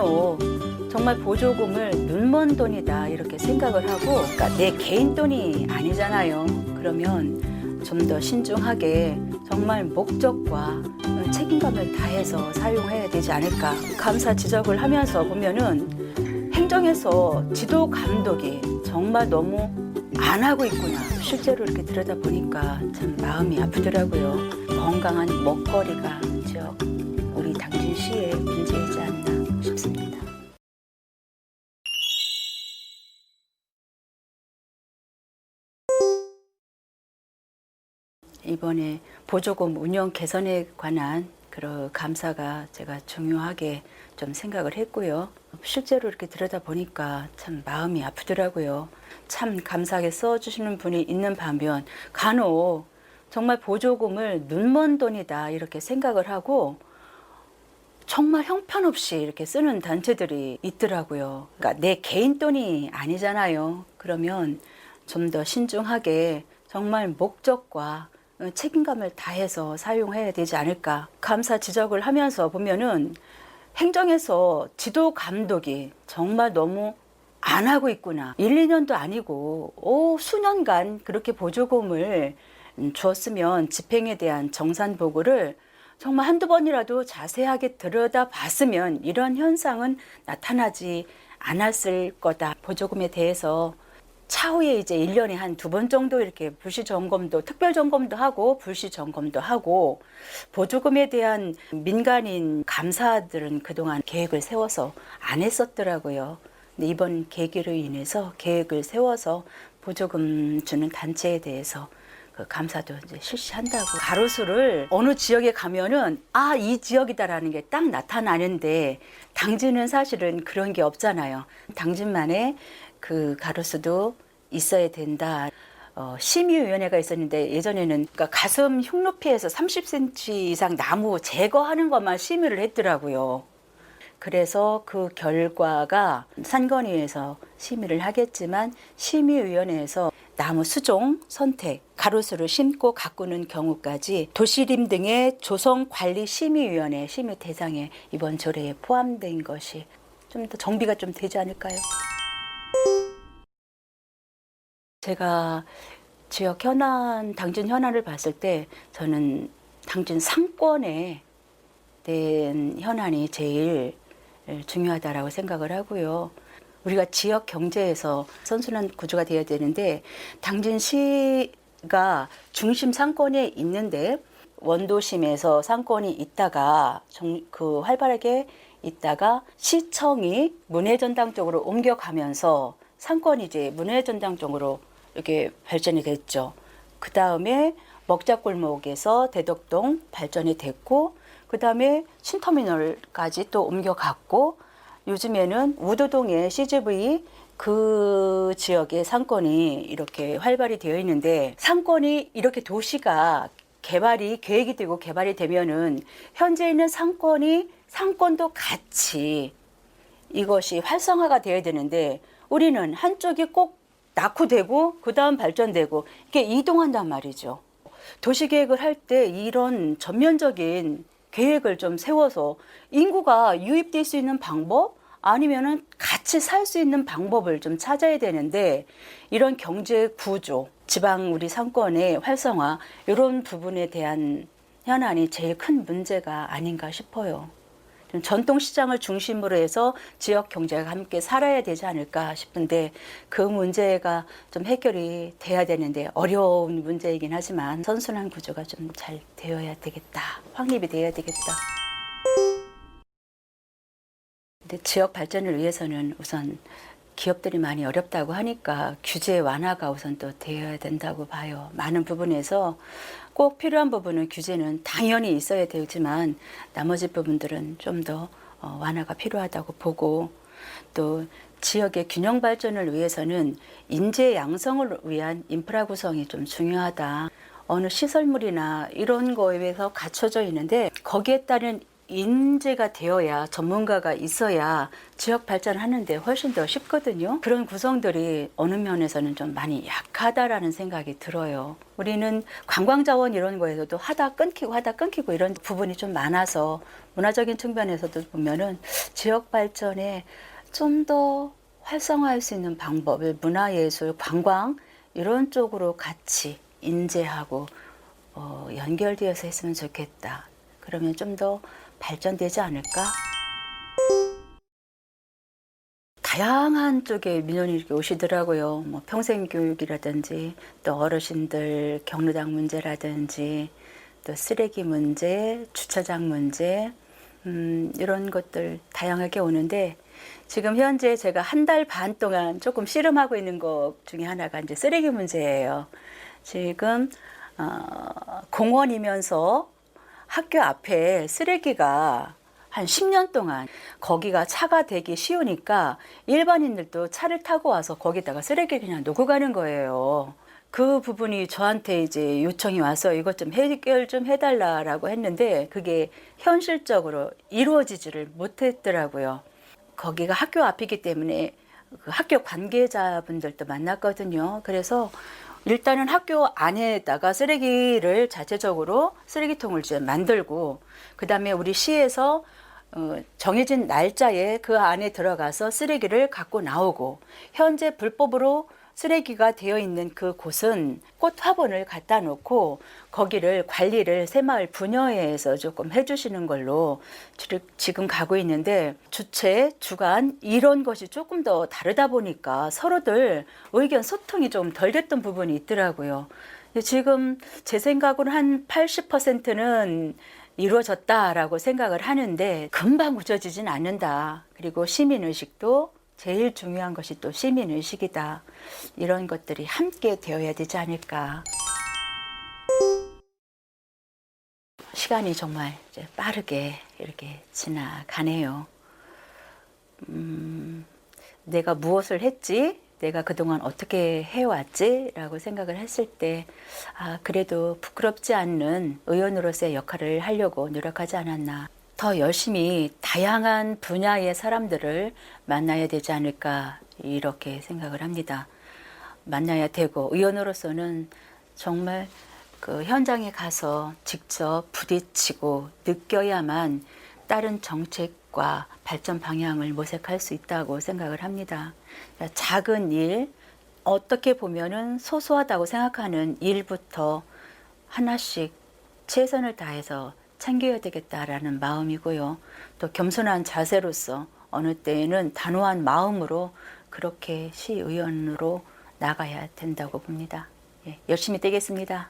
간혹 정말 보조금을 눈먼 돈이다 이렇게 생각을 하고, 그러니까 내 개인 돈이 아니잖아요. 그러면 좀 더 신중하게 정말 목적과 책임감을 다해서 사용해야 되지 않을까. 감사 지적을 하면서 보면은 행정에서 지도 감독이 정말 너무 안 하고 있구나. 실제로 이렇게 들여다보니까 참 마음이 아프더라고요. 건강한 먹거리가 지역 우리 당진시의 문제이지 않나 싶습니다. 이번에 보조금 운영 개선에 관한 그런 감사가 제가 중요하게 좀 생각을 했고요. 실제로 이렇게 들여다보니까 참 마음이 아프더라고요. 참 감사하게 써주시는 분이 있는 반면 간혹 정말 보조금을 눈먼 돈이다 이렇게 생각을 하고 정말 형편없이 이렇게 쓰는 단체들이 있더라고요. 그러니까 내 개인 돈이 아니잖아요. 그러면 좀 더 신중하게 정말 목적과 책임감을 다해서 사용해야 되지 않을까. 감사 지적을 하면서 보면은 행정에서 지도 감독이 정말 너무 안 하고 있구나. 1, 2년도 아니고 수년간 그렇게 보조금을 주었으면 집행에 대한 정산 보고를 정말 한두 번이라도 자세하게 들여다봤으면 이런 현상은 나타나지 않았을 거다. 보조금에 대해서 차후에 이제 1년에 한 2번 정도 이렇게 불시 점검도, 특별 점검도 하고 불시 점검도 하고, 보조금에 대한 민간인 감사들은 그동안 계획을 세워서 안 했었더라고요. 근데 이번 계기로 인해서 계획을 세워서 보조금 주는 단체에 대해서 그 감사도 이제 실시한다고. 가로수를 어느 지역에 가면은 이 지역이다라는 게 딱 나타나는데 당진은 사실은 그런 게 없잖아요. 당진만의 그 가로수도 있어야 된다. 심의위원회가 있었는데 예전에는 그러니까 가슴 흉높이에서 30cm 이상 나무 제거하는 것만 심의를 했더라고요. 그래서 그 결과가 산건위에서 심의를 하겠지만 심의위원회에서 나무 수종 선택, 가로수를 심고 가꾸는 경우까지 도시림 등의 조성관리심의위원회 심의 대상에 이번 조례에 포함된 것이 좀 더 정비가 좀 되지 않을까요? 제가 지역 현안, 당진 현안을 봤을 때 저는 당진 상권에 대한 현안이 제일 중요하다라고 생각을 하고요. 우리가 지역 경제에서 선순환 구조가 되어야 되는데 당진시가 중심 상권에 있는데 원도심에서 상권이 있다가 그 활발하게 있다가 시청이 문해전당 쪽으로 옮겨가면서 상권이 이제 문해전당 쪽으로 이렇게 발전이 됐죠. 그 다음에 먹자골목에서 대덕동 발전이 됐고, 그 다음에 신터미널까지 또 옮겨갔고, 요즘에는 우도동의 CGV 그 지역의 상권이 이렇게 활발히 되어 있는데, 상권이 이렇게 도시가 계획이 되고 개발이 되면은 현재 있는 상권도 같이 이것이 활성화가 되어야 되는데, 우리는 한쪽이 꼭 낙후되고 그 다음 발전되고 이렇게 이동한단 말이죠. 도시계획을 할 때 이런 전면적인 계획을 좀 세워서 인구가 유입될 수 있는 방법 아니면은 같이 살 수 있는 방법을 좀 찾아야 되는데, 이런 경제 구조, 지방 우리 상권의 활성화 이런 부분에 대한 현안이 제일 큰 문제가 아닌가 싶어요. 전통시장을 중심으로 해서 지역 경제가 함께 살아야 되지 않을까 싶은데 그 문제가 좀 해결이 돼야 되는데 어려운 문제이긴 하지만 선순환 구조가 좀 잘 되어야 되겠다. 확립이 되어야 되겠다. 근데 지역 발전을 위해서는 우선 기업들이 많이 어렵다고 하니까 규제 완화가 우선 또 되어야 된다고 봐요. 많은 부분에서 꼭 필요한 부분은 규제는 당연히 있어야 되지만 나머지 부분들은 좀 더 완화가 필요하다고 보고, 또 지역의 균형 발전을 위해서는 인재 양성을 위한 인프라 구성이 좀 중요하다. 어느 시설물이나 이런 거에 대해서 갖춰져 있는데 거기에 따른 인재가 되어야 전문가가 있어야 지역 발전하는데 훨씬 더 쉽거든요. 그런 구성들이 어느 면에서는 좀 많이 약하다라는 생각이 들어요. 우리는 관광자원 이런 거에서도 하다 끊기고 이런 부분이 좀 많아서 문화적인 측면에서도 보면은 지역 발전에 좀 더 활성화할 수 있는 방법을 문화예술, 관광 이런 쪽으로 같이 인재하고 연결되어서 했으면 좋겠다. 그러면 좀 더 발전되지 않을까? 다양한 쪽의 민원이 이렇게 오시더라고요. 뭐 평생교육이라든지 또 어르신들 경로당 문제라든지 또 쓰레기 문제, 주차장 문제 이런 것들 다양하게 오는데 지금 현재 제가 한 달 반 동안 조금 씨름하고 있는 것 중에 하나가 이제 쓰레기 문제예요. 지금 공원이면서 학교 앞에 쓰레기가 한 10년 동안 거기가 차가 되기 쉬우니까 일반인들도 차를 타고 와서 거기다가 쓰레기를 그냥 놓고 가는 거예요. 그 부분이 저한테 이제 요청이 와서 이것 좀 해결 좀 해달라고 했는데 그게 현실적으로 이루어지지를 못했더라고요. 거기가 학교 앞이기 때문에 그 학교 관계자분들도 만났거든요. 그래서 일단은 학교 안에다가 쓰레기를 자체적으로 쓰레기통을 이제 만들고 그다음에 우리 시에서 정해진 날짜에 그 안에 들어가서 쓰레기를 갖고 나오고 현재 불법으로 쓰레기가 되어 있는 그 곳은 꽃 화분을 갖다 놓고 거기를 관리를 새마을 분여회에서 조금 해주시는 걸로 지금 가고 있는데 주체, 주간 이런 것이 조금 더 다르다 보니까 서로들 의견 소통이 좀 덜 됐던 부분이 있더라고요. 지금 제 생각으로 한 80%는 이루어졌다라고 생각을 하는데 금방 굳어지진 않는다. 그리고 시민의식도 제일 중요한 것이 또 시민의식이다. 이런 것들이 함께 되어야 되지 않을까. 시간이 정말 이제 빠르게 이렇게 지나가네요. 내가 무엇을 했지? 내가 그동안 어떻게 해왔지? 라고 생각을 했을 때, 그래도 부끄럽지 않는 의원으로서의 역할을 하려고 노력하지 않았나. 더 열심히 다양한 분야의 사람들을 만나야 되지 않을까, 이렇게 생각을 합니다. 만나야 되고, 의원으로서는 정말 그 현장에 가서 직접 부딪히고 느껴야만 다른 정책과 발전 방향을 모색할 수 있다고 생각을 합니다. 작은 일, 어떻게 보면은 소소하다고 생각하는 일부터 하나씩 최선을 다해서 챙겨야 되겠다라는 마음이고요. 또 겸손한 자세로서 어느 때에는 단호한 마음으로 그렇게 시의원으로 나가야 된다고 봅니다. 예, 열심히 뛰겠습니다.